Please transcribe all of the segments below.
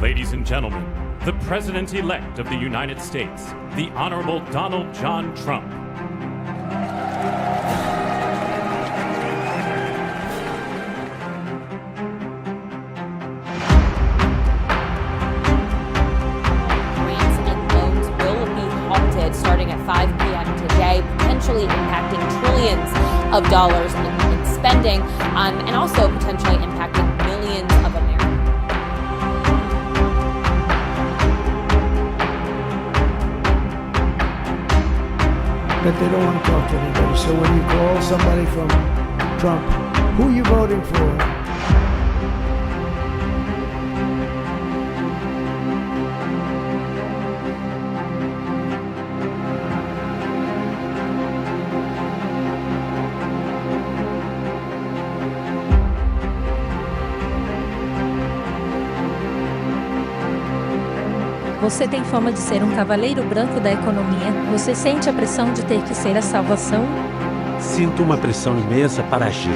Ladies and gentlemen, the President-elect of the United States, the Honorable Donald John Trump. Grants and loans will be halted starting at 5 p.m. today, potentially impacting trillions of dollars in spending, and also potentially impacting millions of Americans. But they don't want to talk to anybody. So when you call somebody from Trump, who are you voting for? Você tem fama de ser um cavaleiro branco da economia. Você sente a pressão de ter que ser a salvação? Sinto uma pressão imensa para agir.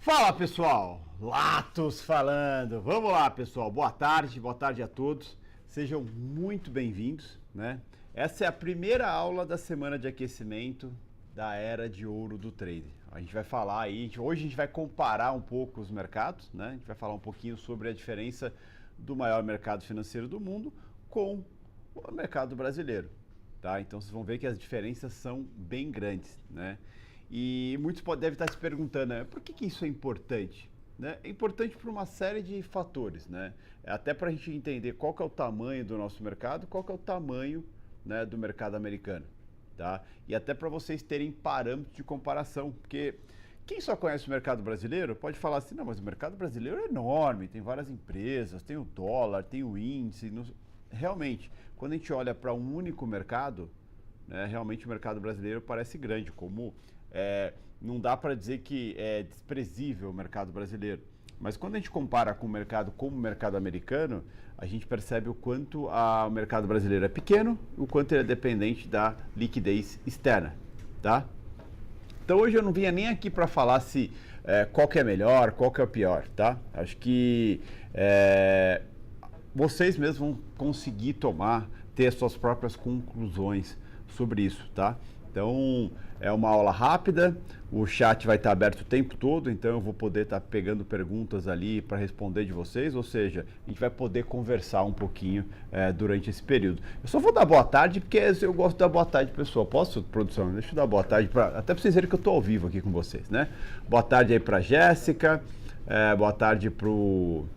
Fala pessoal, Latos falando. Vamos lá pessoal, boa tarde a todos. Sejam muito bem-vindos, né? Essa é a primeira aula da semana de aquecimento da era de ouro do trading. A gente vai falar aí, hoje a gente vai comparar um pouco os mercados, né? A gente vai falar um pouquinho sobre a diferença do maior mercado financeiro do mundo com o mercado brasileiro, tá? Então vocês vão ver que as diferenças são bem grandes, né? E muitos devem estar se perguntando, né, por que isso é importante? Né? É importante por uma série de fatores, né? Até para a gente entender qual que é o tamanho do nosso mercado, qual que é o tamanho, né, do mercado americano, tá? E até para vocês terem parâmetros de comparação, porque quem só conhece o mercado brasileiro pode falar assim, não, mas o mercado brasileiro é enorme, tem várias empresas, tem o dólar, tem o índice. Realmente, quando a gente olha para um único mercado, né, realmente o mercado brasileiro parece grande, como... não dá para dizer que é desprezível o mercado brasileiro, mas quando a gente compara com o mercado como o mercado americano, a gente percebe o quanto o mercado brasileiro é pequeno, o quanto ele é dependente da liquidez externa, tá? Então hoje eu não vinha nem aqui para falar se qual que é melhor, qual que é o pior, tá? Acho que vocês mesmos vão conseguir ter as suas próprias conclusões sobre isso, tá? Então, é uma aula rápida, o chat vai estar aberto o tempo todo, então eu vou poder estar pegando perguntas ali para responder de vocês, ou seja, a gente vai poder conversar um pouquinho durante esse período. Eu só vou dar boa tarde, porque eu gosto de dar boa tarde, pessoal. Posso, produção? Deixa eu dar boa tarde, até para vocês verem que eu estou ao vivo aqui com vocês, né? Boa tarde aí para Jéssica, boa tarde para o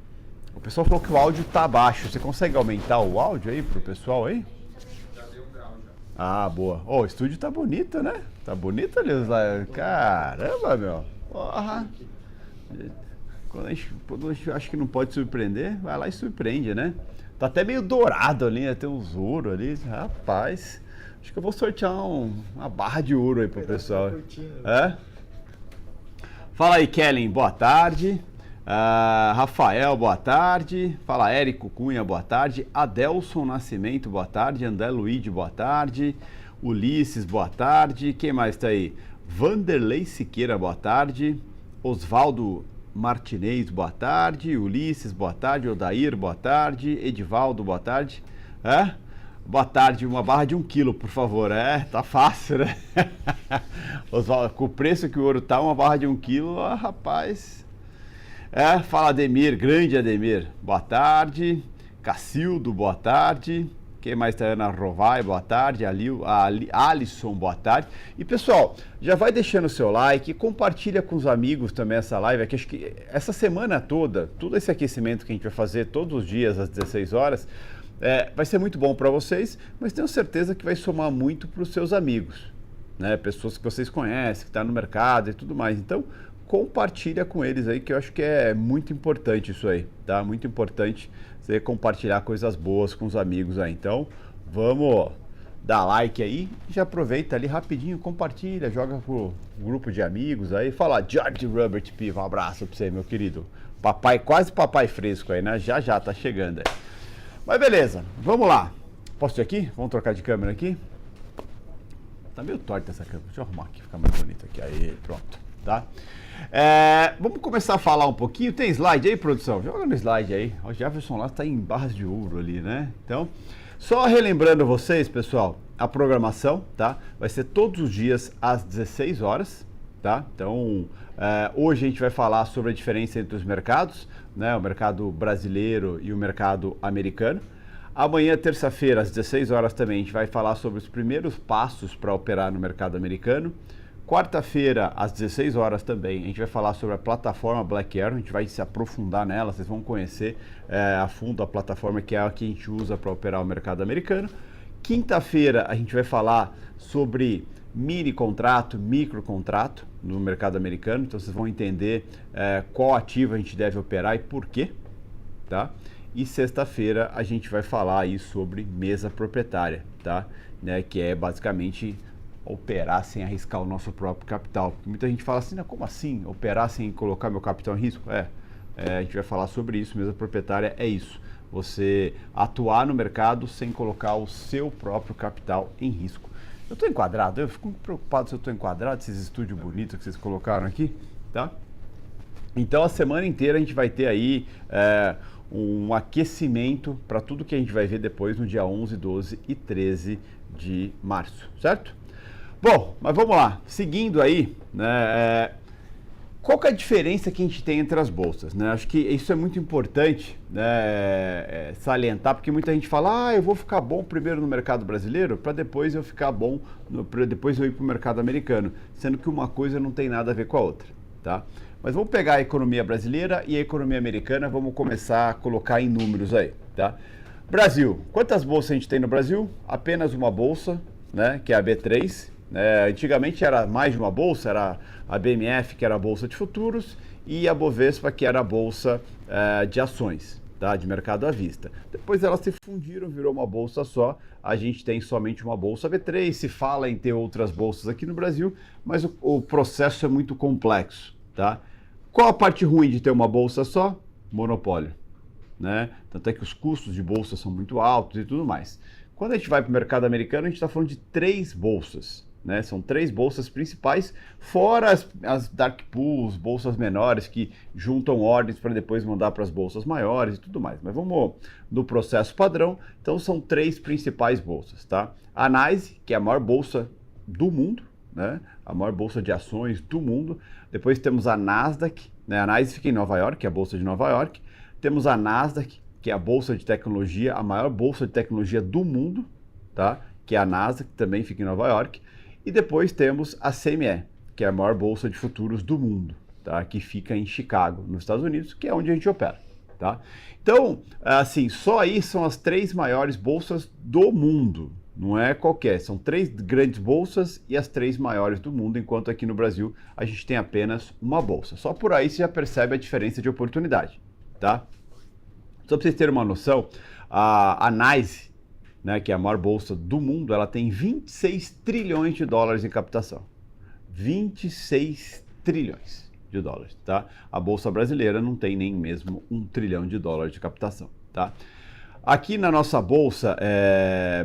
pessoal falou que o áudio está baixo. Você consegue aumentar o áudio aí para o pessoal aí? Ah, boa. Ó, o estúdio tá bonito, né? Tá bonito ali os lá. Caramba, meu. Porra. Quando a gente acha que não pode surpreender, vai lá e surpreende, né? Tá até meio dourado ali, né? Tem uns ouro ali. Rapaz, acho que eu vou sortear uma barra de ouro aí pro pessoal. Fala aí, Kellen, boa tarde. Rafael, boa tarde. Fala, Érico Cunha, boa tarde. Adelson Nascimento, boa tarde. André Luigi, boa tarde. Ulisses, boa tarde. Quem mais tá aí? Vanderlei Siqueira, boa tarde. Osvaldo Martinez, boa tarde. Ulisses, boa tarde. Odair, boa tarde. Edivaldo, boa tarde. Boa tarde, uma barra de 1 quilo, por favor. Tá fácil, né? Osvaldo, com o preço que o ouro tá, uma barra de 1 quilo, rapaz... fala Ademir, grande Ademir, boa tarde. Cacildo, boa tarde. Quem mais está? Ana Rovai, boa tarde. Alisson, boa tarde. E pessoal, já vai deixando o seu like, compartilha com os amigos também essa live, que acho que essa semana toda, todo esse aquecimento que a gente vai fazer todos os dias às 16 horas, vai ser muito bom para vocês, mas tenho certeza que vai somar muito para os seus amigos, né? Pessoas que vocês conhecem, que estão no mercado e tudo mais. Então, compartilha com eles aí, que eu acho que é muito importante isso aí, tá? Muito importante você compartilhar coisas boas com os amigos aí. Então, vamos dar like aí, já aproveita ali rapidinho, compartilha, joga pro grupo de amigos aí, fala George Robert Piva, um abraço pra você, meu querido. Papai, quase papai fresco aí, né? Já tá chegando aí. Mas beleza, vamos lá. Posso ir aqui? Vamos trocar de câmera aqui? Tá meio torta essa câmera, deixa eu arrumar aqui, fica mais bonito aqui. Aí, pronto, tá? Vamos começar a falar um pouquinho. Tem slide aí, produção? Joga no slide aí. O Jefferson lá tá em barras de ouro ali, né? Então, só relembrando vocês, pessoal, a programação, tá? Vai ser todos os dias às 16 horas, tá? Então, hoje a gente vai falar sobre a diferença entre os mercados, né? O mercado brasileiro e o mercado americano. Amanhã, terça-feira, às 16 horas também, a gente vai falar sobre os primeiros passos para operar no mercado americano. Quarta-feira, às 16 horas também, a gente vai falar sobre a plataforma Black Arrow, a gente vai se aprofundar nela, vocês vão conhecer a fundo a plataforma que é a que a gente usa para operar o mercado americano. Quinta-feira, a gente vai falar sobre mini contrato, micro contrato no mercado americano, então vocês vão entender qual ativo a gente deve operar e por quê, tá? E sexta-feira a gente vai falar aí sobre mesa proprietária, tá? Né, que é basicamente operar sem arriscar o nosso próprio capital. Porque muita gente fala assim, como assim? Operar sem colocar meu capital em risco? A gente vai falar sobre isso, mesa proprietária é isso. Você atuar no mercado sem colocar o seu próprio capital em risco. Eu estou enquadrado? Eu fico preocupado se eu estou enquadrado, esses estúdios bonitos que vocês colocaram aqui, tá? Então a semana inteira a gente vai ter aí um aquecimento para tudo que a gente vai ver depois no dia 11, 12 e 13 de março, certo? Bom, mas vamos lá, seguindo aí, né, qual que é a diferença que a gente tem entre as bolsas, né? Acho que isso é muito importante, né, salientar, porque muita gente fala, eu vou ficar bom primeiro no mercado brasileiro para depois eu ficar bom, depois eu ir para o mercado americano, sendo que uma coisa não tem nada a ver com a outra, tá? Mas vamos pegar a economia brasileira e a economia americana, vamos começar a colocar em números aí, tá? Brasil, quantas bolsas a gente tem no Brasil? Apenas uma bolsa, né, que é a B3. Antigamente era mais de uma bolsa, era a BMF, que era a bolsa de futuros, e a Bovespa, que era a bolsa de ações, tá? De mercado à vista. Depois elas se fundiram, virou uma bolsa só. A gente tem somente uma bolsa B3, se fala em ter outras bolsas aqui no Brasil, mas o processo é muito complexo, tá? Qual a parte ruim de ter uma bolsa só? Monopólio, né? Tanto é que os custos de bolsa são muito altos e tudo mais. Quando a gente vai para o mercado americano, a gente está falando de 3 bolsas. Né? São 3 bolsas principais, fora as dark pools, bolsas menores que juntam ordens para depois mandar para as bolsas maiores e tudo mais. Mas vamos no processo padrão. Então são 3 principais bolsas, tá? A NYSE, que é a maior bolsa do mundo, né? A maior bolsa de ações do mundo. Depois temos a Nasdaq, né? A NYSE fica em Nova York, que é a bolsa de Nova York. Temos a Nasdaq, que é a bolsa de tecnologia, a maior bolsa de tecnologia do mundo, tá? Que é a Nasdaq, que também fica em Nova York. E depois temos a CME, que é a maior bolsa de futuros do mundo, tá? Que fica em Chicago, nos Estados Unidos, que é onde a gente opera, tá? Então, assim, só aí são as 3 maiores bolsas do mundo, não é qualquer, são 3 grandes bolsas e as 3 maiores do mundo, enquanto aqui no Brasil a gente tem apenas uma bolsa. Só por aí você já percebe a diferença de oportunidade, tá? Só para vocês terem uma noção, a NYSE, né, que é a maior bolsa do mundo, ela tem 26 trilhões de dólares em captação. 26 trilhões de dólares, tá? A bolsa brasileira não tem nem mesmo 1 trilhão de dólares de captação, tá? Aqui na nossa bolsa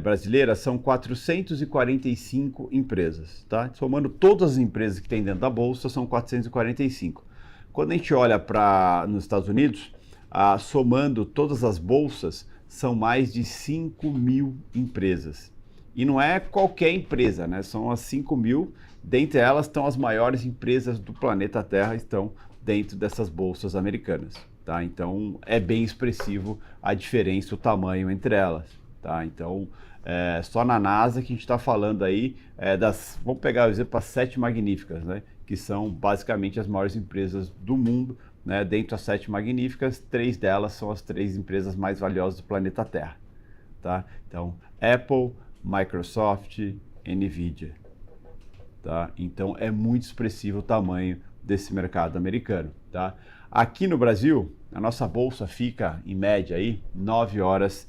brasileira são 445 empresas, tá? Somando todas as empresas que tem dentro da bolsa, são 445. Quando a gente olha para nos Estados Unidos, somando todas as bolsas, são mais de 5 mil empresas. E não é qualquer empresa, né? São as 5 mil, dentre elas estão as maiores empresas do planeta Terra, estão dentro dessas bolsas americanas, tá? Então é bem expressivo a diferença, o tamanho entre elas, tá? Então só na NASA que a gente está falando aí vamos pegar o exemplo, as 7 magníficas, né? Que são basicamente as maiores empresas do mundo, né? Dentre as 7 magníficas, 3 delas são as 3 empresas mais valiosas do planeta Terra, tá? Então, Apple, Microsoft, Nvidia, tá? Então é muito expressivo o tamanho desse mercado americano, tá? Aqui no Brasil, a nossa bolsa fica em média aí 9 horas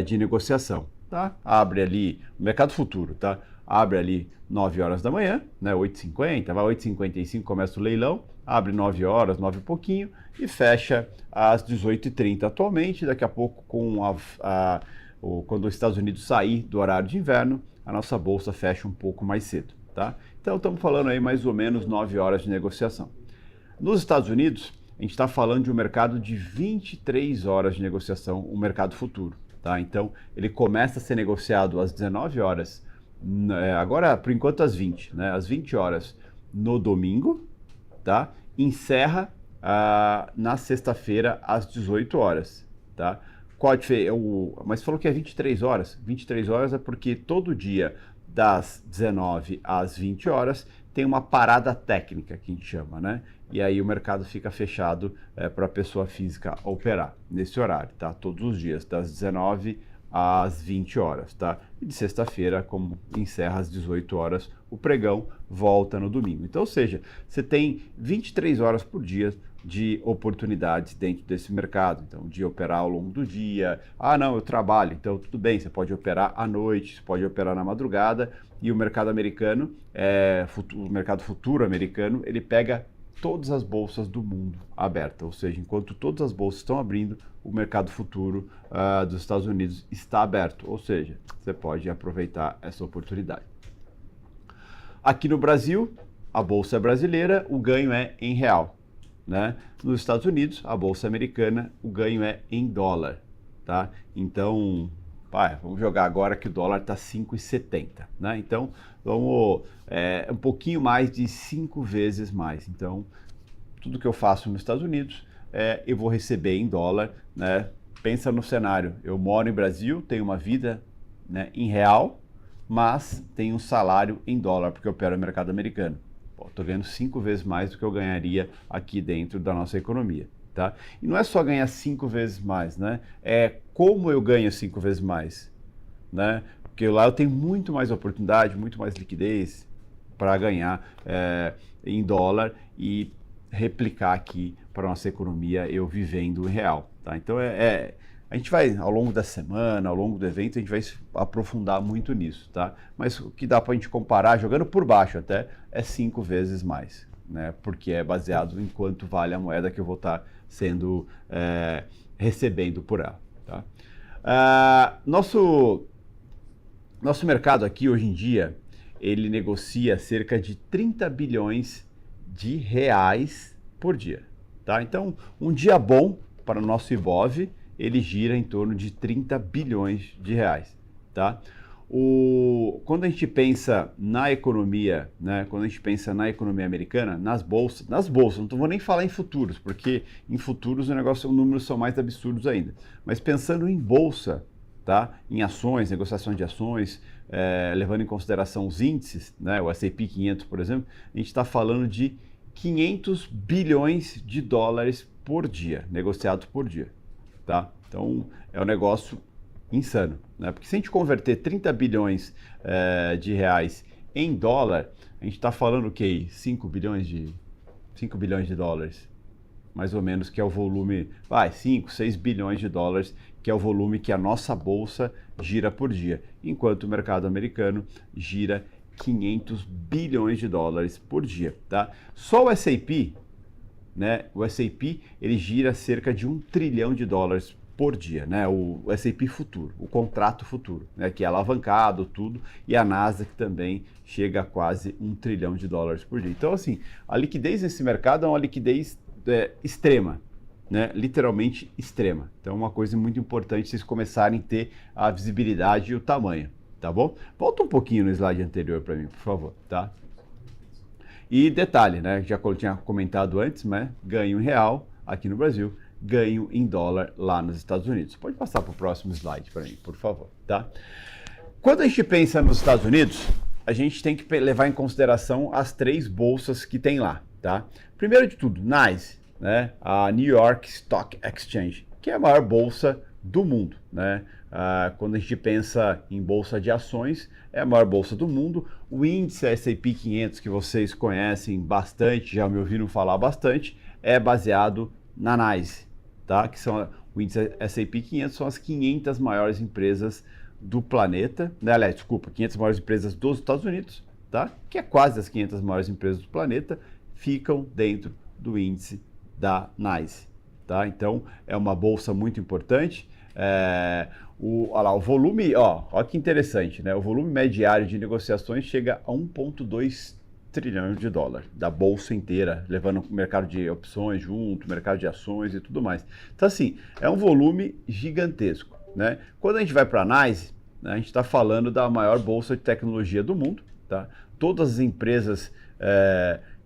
de negociação, tá? Abre ali o mercado futuro, tá? Abre ali 9 horas da manhã, né? 8h50, vai 8h55 começa o leilão, abre 9 horas, 9 e pouquinho e fecha às 18h30 atualmente. Daqui a pouco, quando os Estados Unidos sair do horário de inverno, a nossa bolsa fecha um pouco mais cedo, tá? Então estamos falando aí mais ou menos 9 horas de negociação. Nos Estados Unidos, a gente está falando de um mercado de 23 horas de negociação, o mercado futuro, tá? Então ele começa a ser negociado às 19 horas, agora por enquanto às 20, né? Às 20 horas no domingo, tá? Encerra na sexta-feira às 18 horas, tá? Mas falou que é 23 horas. 23 horas é porque todo dia, das 19 às 20 horas, tem uma parada técnica, que a gente chama, né? E aí o mercado fica fechado para a pessoa física operar nesse horário, tá? Todos os dias, das 19 às 20 horas, tá? E de sexta-feira, como encerra às 18 horas, o pregão volta no domingo. Então, ou seja, você tem 23 horas por dia de oportunidades dentro desse mercado. Então, de operar ao longo do dia. Ah, não, eu trabalho. Então, tudo bem, você pode operar à noite, você pode operar na madrugada. E o mercado americano, o mercado futuro americano, ele pega todas as bolsas do mundo abertas. Ou seja, enquanto todas as bolsas estão abrindo, o mercado futuro dos Estados Unidos está aberto. Ou seja, você pode aproveitar essa oportunidade. Aqui no Brasil, a bolsa é brasileira, o ganho é em real. Né? Nos Estados Unidos, a bolsa americana, o ganho é em dólar, tá? Então, vamos jogar agora que o dólar está 5,70, né? Então, vamos um pouquinho mais de 5 vezes mais. Então, tudo que eu faço nos Estados Unidos, eu vou receber em dólar, né? Pensa no cenário, eu moro em Brasil, tenho uma vida, né, em real, mas tenho um salário em dólar, porque eu opero no mercado americano. Estou ganhando 5 vezes mais do que eu ganharia aqui dentro da nossa economia, tá? E não é só ganhar 5 vezes mais, né? É como eu ganho 5 vezes mais, né? Porque lá eu tenho muito mais oportunidade, muito mais liquidez para ganhar em dólar e replicar aqui para a nossa economia eu vivendo em real, tá? Então a gente vai, ao longo da semana, ao longo do evento, a gente vai se aprofundar muito nisso, tá? Mas o que dá para a gente comparar, jogando por baixo até, é 5 vezes mais, né? Porque é baseado em quanto vale a moeda que eu vou estar recebendo por ela, tá? Nosso mercado aqui, hoje em dia, ele negocia cerca de 30 bilhões de reais por dia, tá? Então, um dia bom para o nosso Ibov, ele gira em torno de 30 bilhões de reais, tá? Quando a gente pensa na economia, né? Quando a gente pensa na economia americana, nas bolsas, não vou nem falar em futuros, porque em futuros os números são mais absurdos ainda. Mas pensando em bolsa, tá? Em ações, negociação de ações, levando em consideração os índices, né? O S&P 500, por exemplo, a gente está falando de 500 bilhões de dólares por dia, negociados por dia. Tá? Então, é um negócio insano, né? Porque se a gente converter 30 bilhões de reais em dólar, a gente está falando o quê? 5 bilhões de dólares, mais ou menos, que é o volume, 5, 6 bilhões de dólares, que é o volume que a nossa bolsa gira por dia, enquanto o mercado americano gira 500 bilhões de dólares por dia, tá? Só o S&P, né? O S&P ele gira cerca de 1 trilhão de dólares por dia, né? O S&P futuro, o contrato futuro, né? Que é alavancado tudo, e a Nasdaq também chega a quase 1 trilhão de dólares por dia. Então, assim, a liquidez nesse mercado é uma liquidez extrema, né? Literalmente extrema. Então, é uma coisa muito importante vocês começarem a ter a visibilidade e o tamanho, tá bom? Volta um pouquinho no slide anterior para mim, por favor, tá? E detalhe, né? Já tinha comentado antes, né? Ganho em real aqui no Brasil, ganho em dólar lá nos Estados Unidos. Pode passar para o próximo slide para mim, por favor, tá? Quando a gente pensa nos Estados Unidos, a gente tem que levar em consideração as 3 bolsas que tem lá, tá? Primeiro de tudo, NYSE, né? A New York Stock Exchange, que é a maior bolsa do mundo, né? quando a gente pensa em bolsa de ações, é a maior bolsa do mundo. O índice S&P 500, que vocês conhecem bastante, já me ouviram falar bastante, é baseado na NYSE, tá? Que são o índice S&P 500 são as 500 maiores empresas do planeta, né? Aliás, desculpa, 500 maiores empresas dos Estados Unidos, tá? Que é quase as 500 maiores empresas do planeta, ficam dentro do índice da NYSE, tá? Então, é uma bolsa muito importante. Olha lá, o volume, olha que interessante, né? O volume médio diário de negociações chega a 1,2 trilhões de dólares, da bolsa inteira, levando o mercado de opções junto, mercado de ações e tudo mais. Então, assim, é um volume gigantesco, né? Quando a gente vai para a NYSE, né, a gente está falando da maior bolsa de tecnologia do mundo, tá? Todas as empresas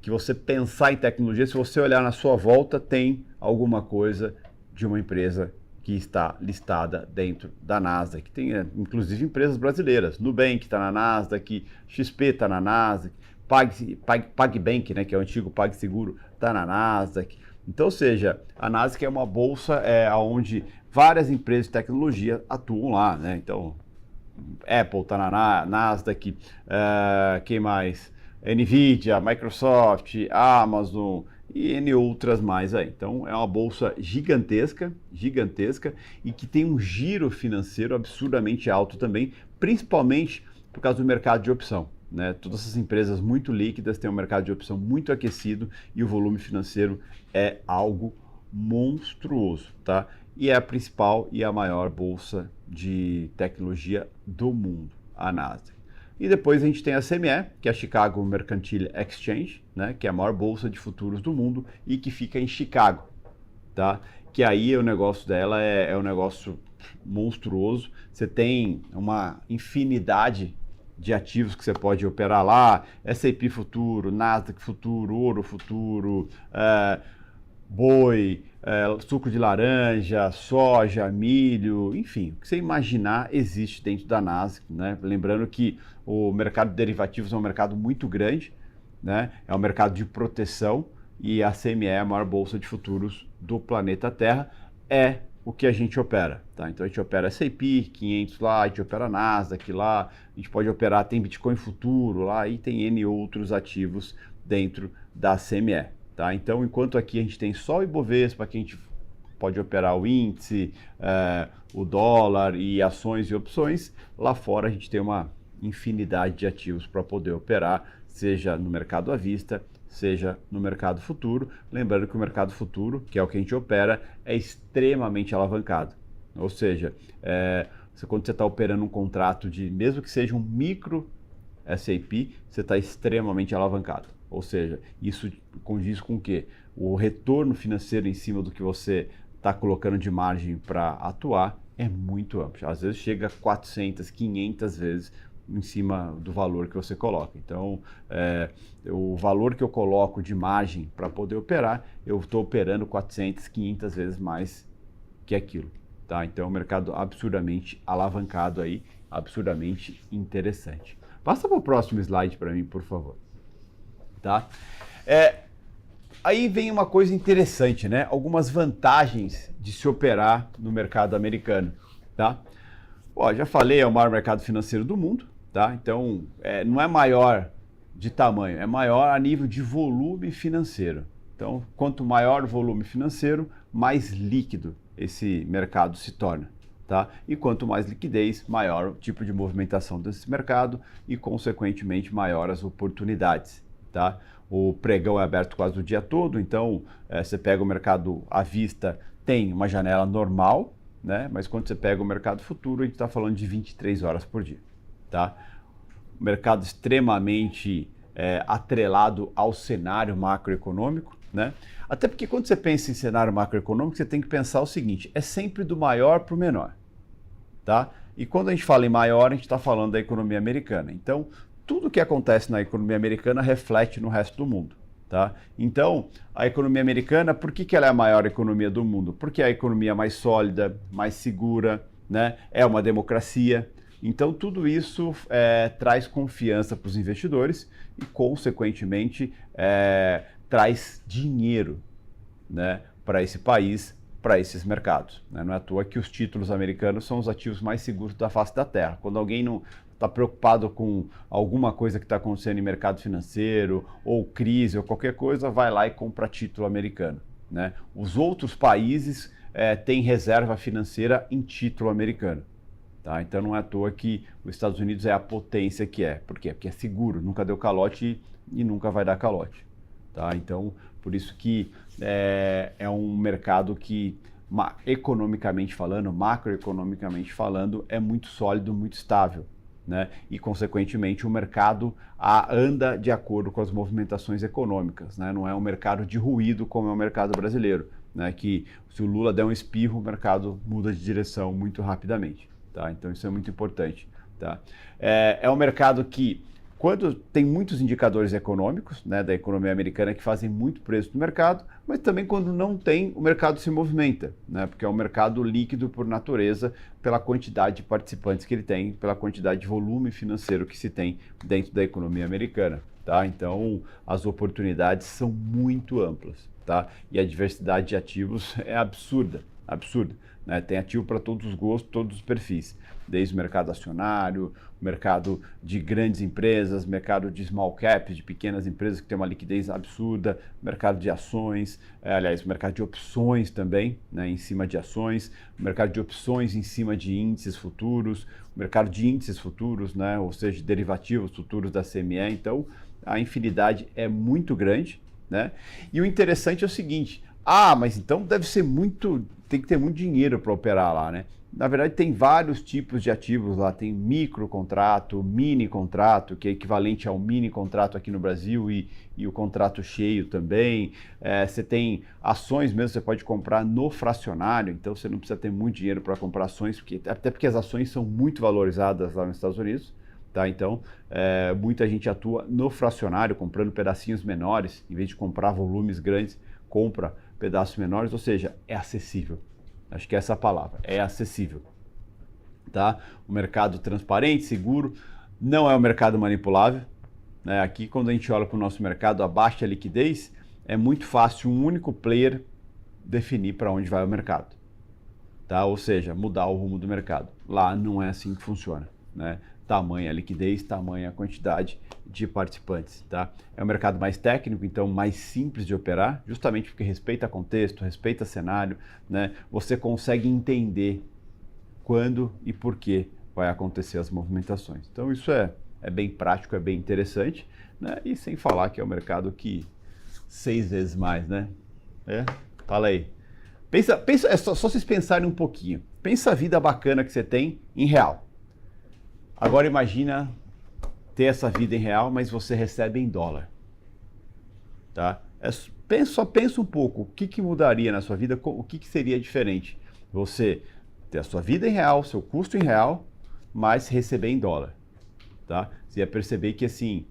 que você pensar em tecnologia, se você olhar na sua volta, tem alguma coisa de uma empresa que está listada dentro da Nasdaq. Tem inclusive empresas brasileiras, Nubank está na Nasdaq, XP está na Nasdaq, PagBank, né, que é o antigo PagSeguro, está na Nasdaq. Então, ou seja, a Nasdaq é uma bolsa onde várias empresas de tecnologia atuam lá, né? Então, Apple está na Nasdaq, quem mais? Nvidia, Microsoft, Amazon e N outras mais aí. Então é uma bolsa gigantesca e que tem um giro financeiro absurdamente alto também, principalmente por causa do mercado de opção, né? Todas essas empresas muito líquidas têm um mercado de opção muito aquecido e o volume financeiro é algo monstruoso, tá? E é a principal e a maior bolsa de tecnologia do mundo, a Nasdaq. E depois a gente tem a CME, que é a Chicago Mercantile Exchange, né, que é a maior bolsa de futuros do mundo e que fica em Chicago, tá? Que aí o negócio dela é um negócio monstruoso. Você tem uma infinidade de ativos que você pode operar lá, S&P futuro, Nasdaq futuro, ouro futuro, boi, suco de laranja, soja, milho, enfim, o que você imaginar existe dentro da Nasdaq, né? Lembrando que o mercado de derivativos é um mercado muito grande, né? É um mercado de proteção e a CME é a maior bolsa de futuros do planeta Terra, é o que a gente opera, tá? Então a gente opera S&P 500 lá, a gente opera Nasdaq lá, a gente pode operar, tem Bitcoin futuro lá e tem N outros ativos dentro da CME. Tá? Então, enquanto aqui a gente tem só o Ibovespa, que a gente pode operar o índice, o dólar e ações e opções, lá fora a gente tem uma infinidade de ativos para poder operar, seja no mercado à vista, seja no mercado futuro. Lembrando que o mercado futuro, que é o que a gente opera, é extremamente alavancado. Ou seja, quando você está operando um contrato de, mesmo que seja um micro S&P, você está extremamente alavancado. Ou seja, isso condiz com o quê? O retorno financeiro em cima do que você está colocando de margem para atuar é muito amplo. Às vezes chega a 400, 500 vezes em cima do valor que você coloca. Então, o valor que eu coloco de margem para poder operar, eu estou operando 400, 500 vezes mais que aquilo. Tá? Então, é um mercado absurdamente alavancado aí, absurdamente interessante. Passa para o próximo slide para mim, por favor. Tá? Aí vem uma coisa interessante, né? Algumas vantagens de se operar no mercado americano, tá? Já falei, é o maior mercado financeiro do mundo, tá? Então, não é maior de tamanho, é maior a nível de volume financeiro. Então, quanto maior o volume financeiro, mais líquido esse mercado se torna, tá? E quanto mais liquidez, maior o tipo de movimentação desse mercado e, consequentemente, maior as oportunidades. Tá? O pregão é aberto quase o dia todo, então você pega o mercado à vista, tem uma janela normal, né? Mas quando você pega o mercado futuro, a gente está falando de 23 horas por dia. Tá? O mercado extremamente atrelado ao cenário macroeconômico, né? Até porque quando você pensa em cenário macroeconômico, você tem que pensar o seguinte, é sempre do maior para o menor. Tá? E quando a gente fala em maior, a gente está falando da economia americana. Então, tudo que acontece na economia americana reflete no resto do mundo, tá? Então, a economia americana, por que ela é a maior economia do mundo? Porque é a economia mais sólida, mais segura, né? É uma democracia. Então, tudo isso traz confiança para os investidores e, consequentemente, traz dinheiro, né, para esse país para esses mercados, né? Não é à toa que os títulos americanos são os ativos mais seguros da face da Terra. Quando alguém não está preocupado com alguma coisa que está acontecendo em mercado financeiro, ou crise, ou qualquer coisa, vai lá e compra título americano, né? Os outros países têm reserva financeira em título americano. Tá? Então não é à toa que os Estados Unidos é a potência que é. Por quê? Porque é seguro, nunca deu calote e nunca vai dar calote. Tá? Então, por isso que é um mercado que, economicamente falando, macroeconomicamente falando, é muito sólido, muito estável. Né? E, consequentemente, o mercado anda de acordo com as movimentações econômicas. Né? Não é um mercado de ruído como é o mercado brasileiro, né? Que se o Lula der um espirro, o mercado muda de direção muito rapidamente. Tá? Então isso é muito importante. Tá? É um mercado que, quando tem muitos indicadores econômicos, né, da economia americana que fazem muito preço no mercado, mas também quando não tem, o mercado se movimenta, né, porque é um mercado líquido por natureza, pela quantidade de participantes que ele tem, pela quantidade de volume financeiro que se tem dentro da economia americana. Tá? Então as oportunidades são muito amplas, tá? E a diversidade de ativos é absurda, absurda. Né? Tem ativo para todos os gostos, todos os perfis, desde o mercado acionário, o mercado de grandes empresas, mercado de small caps, de pequenas empresas que tem uma liquidez absurda, mercado de ações, aliás, o mercado de opções também, né, em cima de ações, o mercado de opções em cima de índices futuros, o mercado de índices futuros, né, ou seja, derivativos futuros da CME. Então, a infinidade é muito grande, né? E o interessante é o seguinte: mas então deve ser tem que ter muito dinheiro para operar lá, né? Na verdade, tem vários tipos de ativos lá. Tem micro contrato, mini contrato, que é equivalente ao mini contrato aqui no Brasil, e o contrato cheio também. Você tem ações mesmo, você pode comprar no fracionário, então você não precisa ter muito dinheiro para comprar ações, até porque as ações são muito valorizadas lá nos Estados Unidos. Tá? Então, muita gente atua no fracionário, comprando pedacinhos menores, em vez de comprar volumes grandes, compra pedaços menores, ou seja, é acessível. Acho que é essa a palavra, é acessível. Tá? O mercado transparente, seguro, não é um mercado manipulável. Né? Aqui, quando a gente olha para o nosso mercado, a baixa liquidez, é muito fácil um único player definir para onde vai o mercado. Tá? Ou seja, mudar o rumo do mercado. Lá não é assim que funciona. Né? Tamanha a liquidez, tamanha a quantidade de participantes. Tá? É um mercado mais técnico, então mais simples de operar, justamente porque respeita contexto, respeita cenário, né? Você consegue entender quando e por que vai acontecer as movimentações. Então isso é bem prático, é bem interessante, né? E sem falar que é um mercado que 6 vezes mais, né? Fala aí. Pensa, é só vocês pensarem um pouquinho. Pensa a vida bacana que você tem em real. Agora imagina ter essa vida em real, mas você recebe em dólar. Tá? Só pensa um pouco, o que mudaria na sua vida, o que seria diferente? Você ter a sua vida em real, seu custo em real, mas receber em dólar. Tá? Você ia perceber que assim,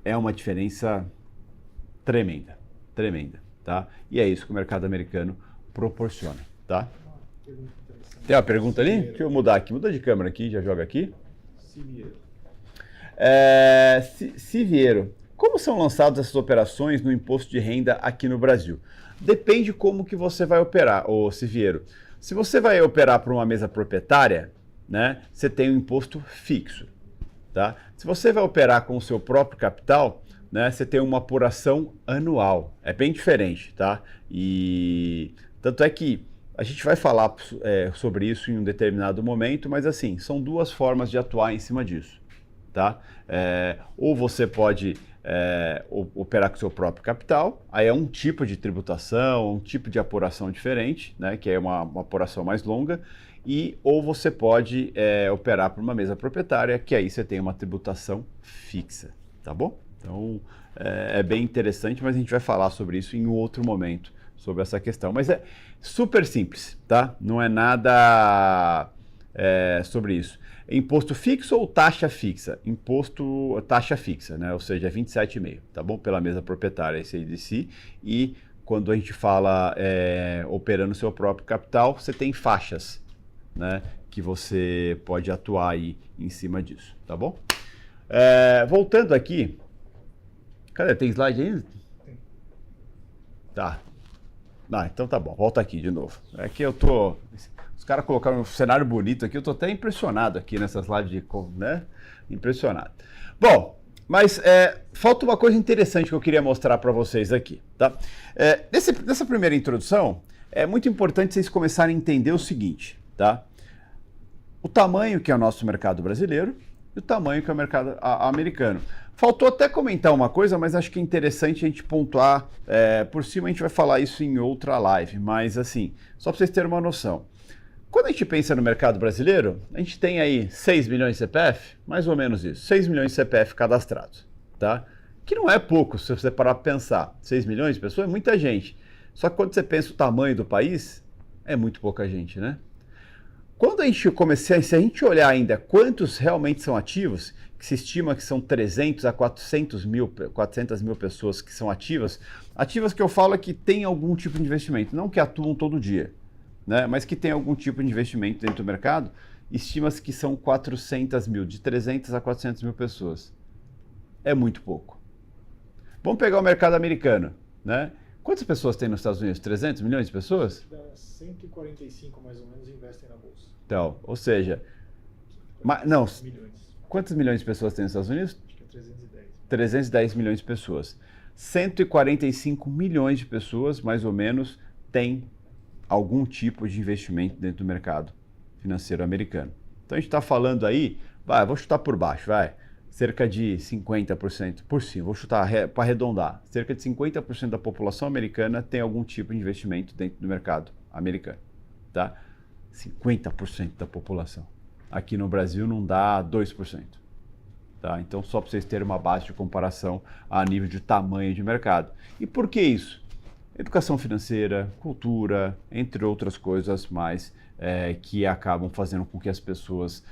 é uma diferença tremenda, tremenda. Tá? E é isso que o mercado americano proporciona. Tá? Tem uma pergunta ali? Deixa eu mudar aqui. Muda de câmera aqui, já joga aqui. Siviero. Como são lançadas essas operações no imposto de renda aqui no Brasil? Depende como que você vai operar, Siviero. Se você vai operar por uma mesa proprietária, né, você tem um imposto fixo. Tá? Se você vai operar com o seu próprio capital, né, você tem uma apuração anual. É bem diferente. Tá? E tanto é que a gente vai falar sobre isso em um determinado momento, mas assim, são duas formas de atuar em cima disso. Tá? Ou você pode operar com o seu próprio capital, aí é um tipo de tributação, um tipo de apuração diferente, né, que é uma apuração mais longa, ou você pode operar por uma mesa proprietária, que aí você tem uma tributação fixa. Tá bom? Então, é bem interessante, mas a gente vai falar sobre isso em outro momento, sobre essa questão. Mas é super simples, tá? Não é nada sobre isso. Imposto fixo ou taxa fixa? Taxa fixa, né? Ou seja, 27,5, tá bom? Pela mesa proprietária, esse aí de si. E quando a gente fala operando seu próprio capital, você tem faixas, né? Que você pode atuar aí em cima disso, tá bom? Voltando aqui. Cadê? Tem slide ainda? Tem. Tá. Ah, então tá bom, volta aqui de novo. É que eu tô... Os caras colocaram um cenário bonito aqui, eu tô até impressionado aqui nessas lives de... né? Impressionado. Bom, mas falta uma coisa interessante que eu queria mostrar para vocês aqui, tá? Nessa primeira introdução, é muito importante vocês começarem a entender o seguinte, tá? O tamanho que é o nosso mercado brasileiro e o tamanho que é o mercado americano. Faltou até comentar uma coisa, mas acho que é interessante a gente pontuar por cima, a gente vai falar isso em outra live, mas assim, só para vocês terem uma noção. Quando a gente pensa no mercado brasileiro, a gente tem aí 6 milhões de CPF, mais ou menos isso, 6 milhões de CPF cadastrados, tá? Que não é pouco, se você parar para pensar. 6 milhões de pessoas é muita gente. Só que quando você pensa o tamanho do país, é muito pouca gente, né? Quando a gente começar, se a gente olhar ainda quantos realmente são ativos, que se estima que são 300 a 400 mil pessoas que são ativas que eu falo é que tem algum tipo de investimento, não que atuam todo dia, né? Mas que tem algum tipo de investimento dentro do mercado, estima-se que são 400 mil, de 300 a 400 mil pessoas. É muito pouco. Vamos pegar o mercado americano, né? Quantas pessoas tem nos Estados Unidos? 300 milhões de pessoas? 145 mais ou menos investem na bolsa. Então, ou seja, não, Milhões. quantos milhões de pessoas tem nos Estados Unidos? Acho que é 310. 310 milhões de pessoas. 145 milhões de pessoas, mais ou menos, têm algum tipo de investimento dentro do mercado financeiro americano. Então a gente está falando aí, vou chutar por baixo, cerca de 50%, por cima, vou chutar para arredondar, cerca de 50% da população americana tem algum tipo de investimento dentro do mercado americano, tá? 50% da população. Aqui no Brasil não dá 2%. Tá? Então, só para vocês terem uma base de comparação a nível de tamanho de mercado. E por que isso? Educação financeira, cultura, entre outras coisas mais que acabam fazendo com que as pessoas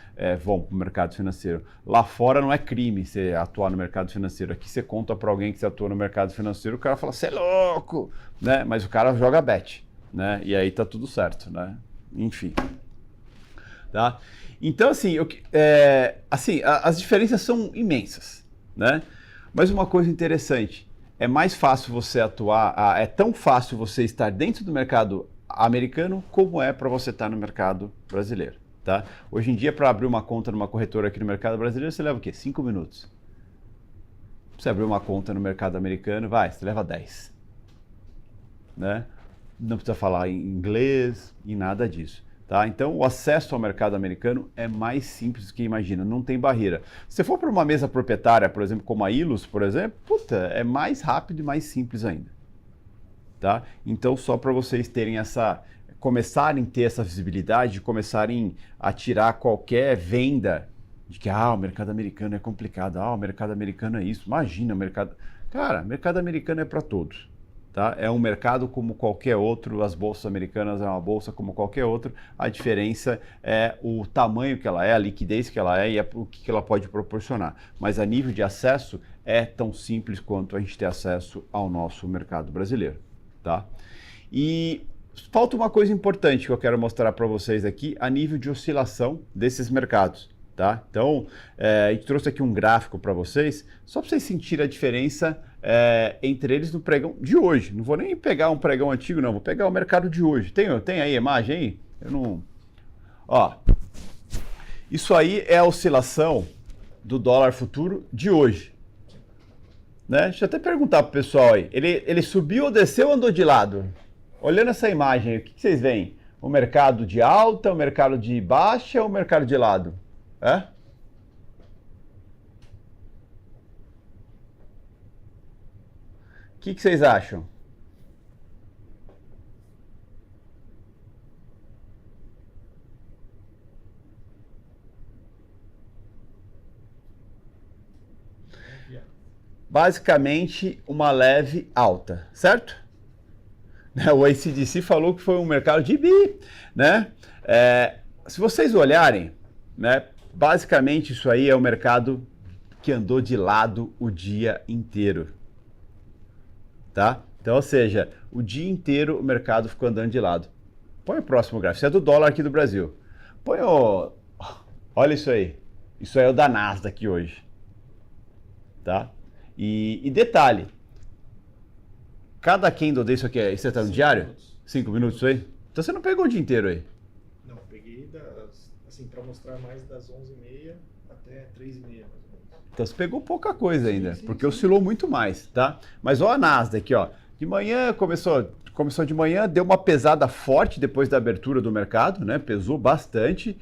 vão para o mercado financeiro. Lá fora não é crime você atuar no mercado financeiro. Aqui você conta para alguém que você atua no mercado financeiro, o cara fala, você é louco, né? Mas o cara joga bet, né? E aí tá tudo certo, né? Enfim. Tá? Então, assim, as diferenças são imensas, né? Mas uma coisa interessante, é mais fácil você atuar, é tão fácil você estar dentro do mercado americano como é para você estar no mercado brasileiro, tá? Hoje em dia, para abrir uma conta numa corretora aqui no mercado brasileiro, você leva o quê? 5 minutos. Pra você abrir uma conta no mercado americano, você leva 10, né? Não precisa falar em inglês e nada disso. Tá? Então, o acesso ao mercado americano é mais simples do que imagina, não tem barreira. Se você for para uma mesa proprietária, por exemplo, como a Ilus, por exemplo, é mais rápido e mais simples ainda. Tá? Então, só para vocês terem começarem a ter essa visibilidade, começarem a tirar qualquer venda de que o mercado americano é complicado, o mercado americano é isso, imagina o mercado... Cara, o mercado americano é para todos. Tá? É um mercado como qualquer outro, as bolsas americanas é uma bolsa como qualquer outro, a diferença é o tamanho que ela é, a liquidez que ela é e o que ela pode proporcionar. Mas a nível de acesso é tão simples quanto a gente ter acesso ao nosso mercado brasileiro. Tá? E falta uma coisa importante que eu quero mostrar para vocês aqui a nível de oscilação desses mercados. Tá? Então, a gente trouxe aqui um gráfico para vocês, só para vocês sentirem a diferença entre eles no pregão de hoje. Não vou nem pegar um pregão antigo, não, vou pegar o mercado de hoje. Tem aí a imagem aí? Eu não... Ó, isso aí é a oscilação do dólar futuro de hoje. Né? Deixa eu até perguntar para o pessoal aí, ele subiu ou desceu ou andou de lado? Olhando essa imagem, o que vocês veem? O mercado de alta, o mercado de baixa ou o mercado de lado? O que vocês acham? Basicamente, uma leve alta, certo? O ACDC falou que foi um mercado de bi, né? Se vocês olharem, né? Basicamente, isso aí é o mercado que andou de lado o dia inteiro. Tá? Então, ou seja, o dia inteiro o mercado ficou andando de lado. Põe o próximo gráfico. Isso é do dólar aqui do Brasil. Olha isso aí. Isso aí é o da Nasdaq hoje. Tá? E detalhe. Cada candle desse aqui, isso tá no diário? 5 minutos isso aí? Então você não pegou o dia inteiro aí? Não, peguei assim, para mostrar mais das 11h30 até 3h30, mais ou menos. Então você pegou pouca coisa ainda, porque oscilou muito mais, tá? Mas ó a Nasdaq, ó. De manhã começou de manhã, deu uma pesada forte depois da abertura do mercado, né? Pesou bastante,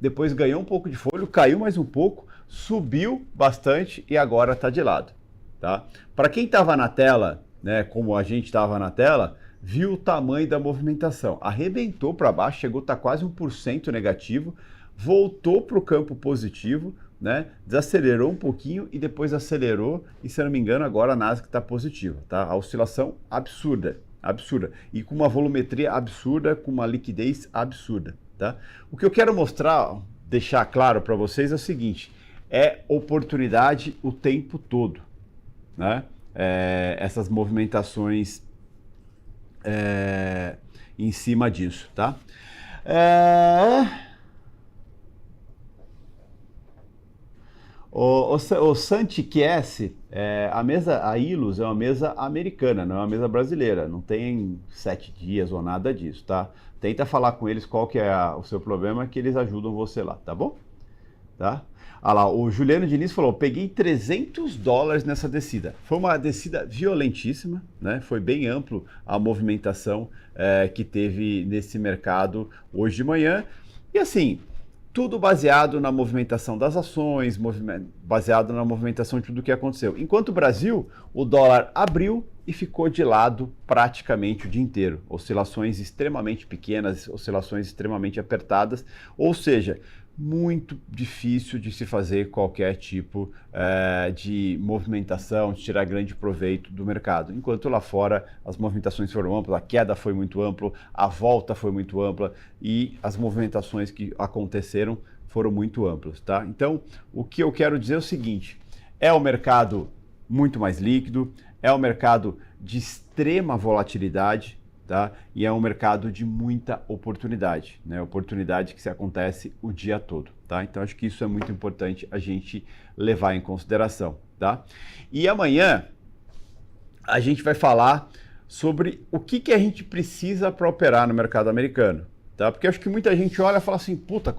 depois ganhou um pouco de fôlego, caiu mais um pouco, subiu bastante e agora está de lado, tá? Para quem estava na tela, né, como a gente estava na tela, viu o tamanho da movimentação. Arrebentou para baixo, chegou a estar quase 1% negativo, voltou para o campo positivo, né? Desacelerou um pouquinho e depois acelerou e, se eu não me engano, agora a Nasdaq está positiva, tá? A oscilação absurda, absurda. E com uma volumetria absurda, com uma liquidez absurda, tá? O que eu quero mostrar, deixar claro para vocês é o seguinte, é oportunidade o tempo todo, né? Essas movimentações em cima disso, tá? O Santiquies, a Ilus é uma mesa americana, não é uma mesa brasileira, não tem 7 dias ou nada disso, tá? Tenta falar com eles qual que é o seu problema, que eles ajudam você lá, tá bom? Tá? Ah lá, o Juliano Diniz falou, peguei $300 nessa descida. Foi uma descida violentíssima, né? Foi bem amplo a movimentação que teve nesse mercado hoje de manhã. E assim, tudo baseado na movimentação das ações, baseado na movimentação de tudo o que aconteceu. Enquanto o Brasil, o dólar abriu e ficou de lado praticamente o dia inteiro. Oscilações extremamente pequenas, oscilações extremamente apertadas, ou seja, muito difícil de se fazer qualquer tipo de movimentação, de tirar grande proveito do mercado. Enquanto lá fora as movimentações foram amplas, a queda foi muito ampla, a volta foi muito ampla e as movimentações que aconteceram foram muito amplas, tá? Então, o que eu quero dizer é o seguinte, é um mercado muito mais líquido, é um mercado de extrema volatilidade, tá? E é um mercado de muita oportunidade, né? Oportunidade que se acontece o dia todo, tá? Então acho que isso é muito importante a gente levar em consideração, tá? E amanhã a gente vai falar sobre o que a gente precisa para operar no mercado americano, tá? Porque acho que muita gente olha e fala assim, puta,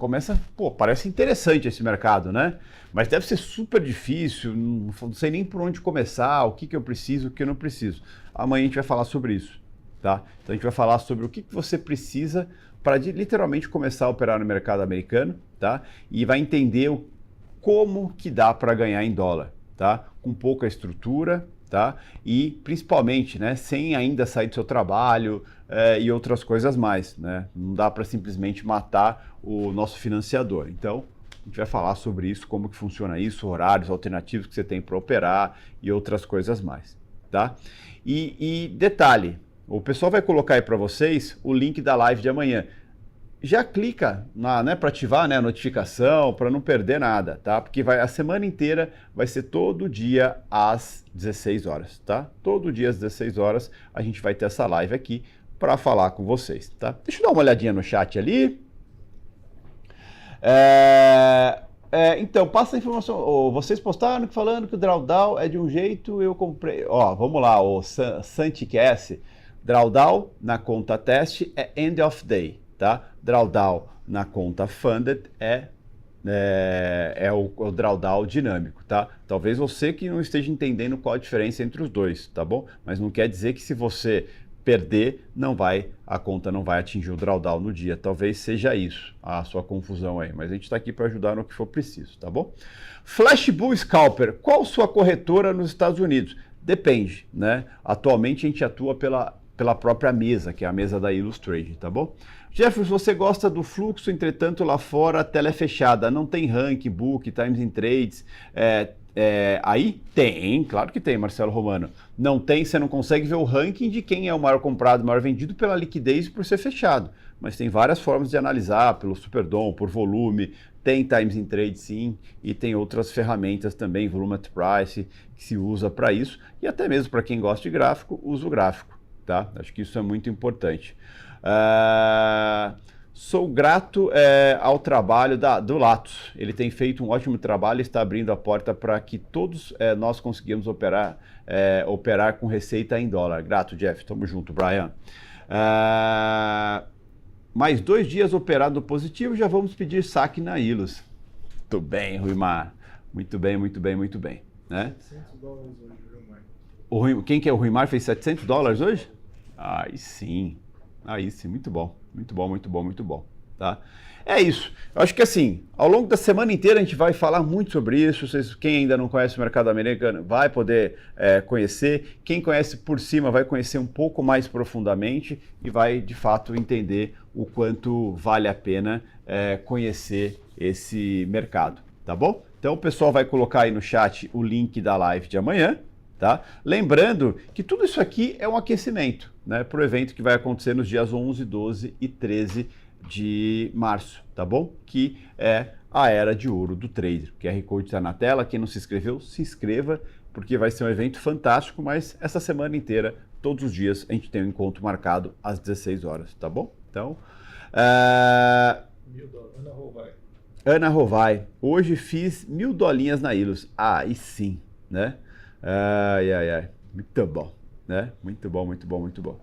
parece interessante esse mercado, né? Mas deve ser super difícil, não sei nem por onde começar, o que eu preciso, o que eu não preciso. Amanhã a gente vai falar sobre isso. Tá? Então a gente vai falar sobre o que você precisa para literalmente começar a operar no mercado americano, tá? E vai entender como que dá para ganhar em dólar, tá? Com pouca estrutura, tá? E principalmente, né, sem ainda sair do seu trabalho e outras coisas mais, né? Não dá para simplesmente matar o nosso financiador. Então a gente vai falar sobre isso, como que funciona isso, horários alternativos que você tem para operar e outras coisas mais, tá? E detalhe, o pessoal vai colocar aí para vocês o link da live de amanhã. Já clica para ativar, né, a notificação, para não perder nada, tá? Porque a semana inteira vai ser todo dia às 16 horas, tá? Todo dia às 16 horas a gente vai ter essa live aqui para falar com vocês, tá? Deixa eu dar uma olhadinha no chat ali. Então, passa a informação. Vocês postaram falando que o drawdown é de um jeito, eu comprei. Ó, vamos lá, o Santiquies. Drawdown na conta teste é end of day, tá? Drawdown na conta funded é o drawdown dinâmico, tá? Talvez você que não esteja entendendo qual a diferença entre os dois, tá bom? Mas não quer dizer que se você perder, a conta não vai atingir o drawdown no dia. Talvez seja isso a sua confusão aí, mas a gente está aqui para ajudar no que for preciso, tá bom? Flash Bull Scalper, qual sua corretora nos Estados Unidos? Depende, né? Atualmente a gente atua pela própria mesa, que é a mesa da Illustrate, tá bom? Jeffers, você gosta do fluxo, entretanto lá fora a tela é fechada, não tem rank, book, times in trades, aí tem, claro que tem, Marcelo Romano. Não tem, você não consegue ver o ranking de quem é o maior comprado, o maior vendido pela liquidez e por ser fechado. Mas tem várias formas de analisar, pelo Superdom, por volume, tem times in trade sim, e tem outras ferramentas também, volume at price, que se usa para isso, e até mesmo para quem gosta de gráfico, usa o gráfico. Tá? Acho que isso é muito importante. Sou grato ao trabalho do Latos. Ele tem feito um ótimo trabalho e está abrindo a porta para que todos nós conseguimos operar com receita em dólar. Grato, Jeff. Tamo junto, Brian. Mais 2 dias operado positivo, já vamos pedir saque na Ilus. Muito bem, Ruimar. Muito bem, muito bem, muito bem. Né? $700 hoje, Ruimar. Quem que é o Ruimar? Fez $700 hoje? Aí sim, muito bom, muito bom, muito bom, muito bom, tá? É isso, eu acho que assim, ao longo da semana inteira a gente vai falar muito sobre isso, quem ainda não conhece o mercado americano vai poder conhecer, quem conhece por cima vai conhecer um pouco mais profundamente e vai de fato entender o quanto vale a pena conhecer esse mercado, tá bom? Então o pessoal vai colocar aí no chat o link da live de amanhã, tá? Lembrando que tudo isso aqui é um aquecimento, né, para o evento que vai acontecer nos dias 11, 12 e 13 de março, tá bom? Que é a Era de Ouro do Trader. O QR Code está na tela, quem não se inscreveu, se inscreva, porque vai ser um evento fantástico, mas essa semana inteira, todos os dias, a gente tem um encontro marcado às 16 horas, tá bom? Então, Ana Rovai. Ana Rovai, hoje fiz $1.000 na Ilus. Aí sim, né? Ai. Muito bom, né? Muito bom, muito bom, muito bom.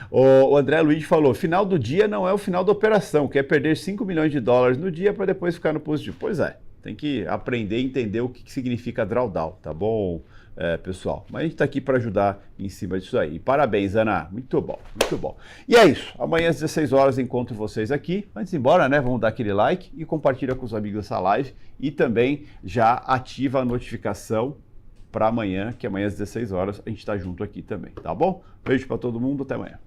O André Luiz falou, final do dia não é o final da operação, quer perder $5 milhões no dia para depois ficar no positivo. Pois é, tem que aprender e entender o que significa drawdown, tá bom, pessoal? Mas a gente está aqui para ajudar em cima disso aí. Parabéns, Ana, muito bom, muito bom. E é isso, amanhã às 16 horas encontro vocês aqui. Antes de ir embora, né, vamos dar aquele like e compartilha com os amigos essa live e também já ativa a notificação para amanhã, que amanhã às 16 horas a gente está junto aqui também, tá bom? Beijo para todo mundo, até amanhã.